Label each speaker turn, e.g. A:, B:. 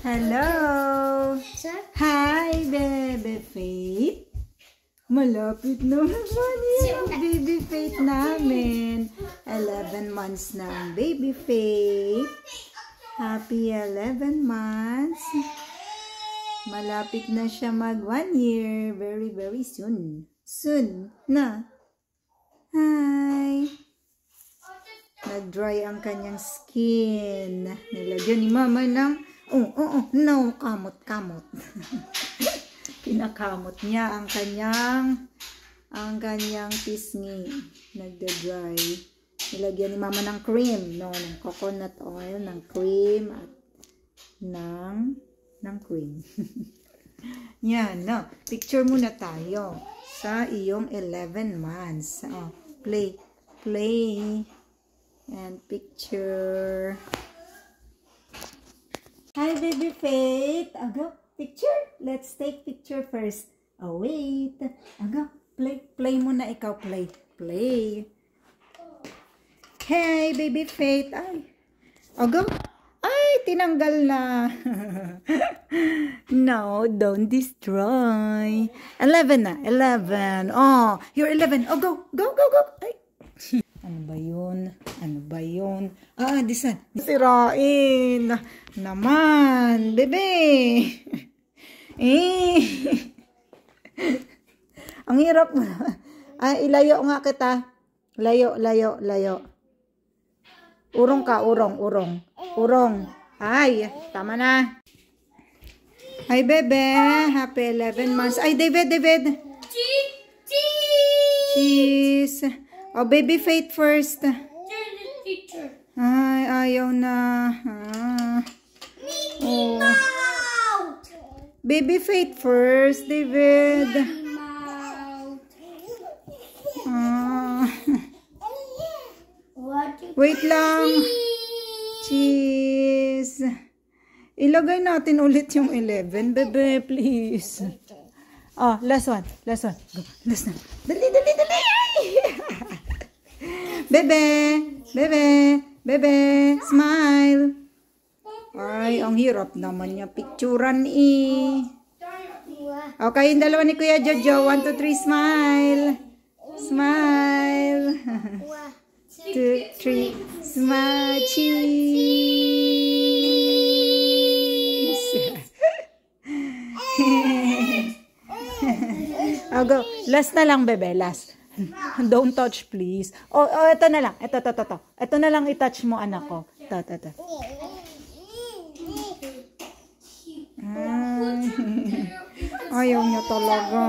A: Hello! Hi, Baby Faith! Malapit naman yung Baby Faith namin. 11 months na ang Baby Faith. Happy 11 months. Malapit na siya mag 1 year. Very, very soon. Soon na. Hi! Nag-dry ang kanyang skin. Nilagyan ni Mama ng no, kamot. Kinakamot niya ang kanyang pisngi. Nagda-dry. Nilagyan ni Mama ng cream, no, ng coconut oil, ng cream at ng cream. Yan, no. Picture muna tayo sa iyong 11 months. Oh, play and picture. Hi, Baby Faith. Go, picture. Let's take picture first. Oh, wait. Go, play muna ikaw. Play. Hey, Baby Faith. Ay. Go. Ay, tinanggal na. No, don't destroy. 11 na. 11. Oh, you're 11. Oh, go. Ay. Ano ba yun? This one. Sirain. Naman. Bebe. Ang hirap mo. Ilayo nga kita. Layo. Urong ka. Ay, tama na. Hi, Bebe. Happy 11 months. Ay, David. Cheese. Oh, Baby Faith first. Ay, ayaw na. Oh. Baby Faith first, David. Wait lang. Cheese. Ilagay natin ulit yung 11. Bebe, please. Oh, last one. Go. Last one. Dali. Bebe, smile. Ay, ang hirap naman niya picturean Okay, yung dalawa ni Kuya Jojo. 1, 2, 3, smile. Smile. 2, 3, smile. Cheese. Go. Last na lang, Bebe. Last. Don't touch, please. Ito na lang. Ito. Ito na lang i-touch mo, anak ko. Ito. Ayaw niya talaga.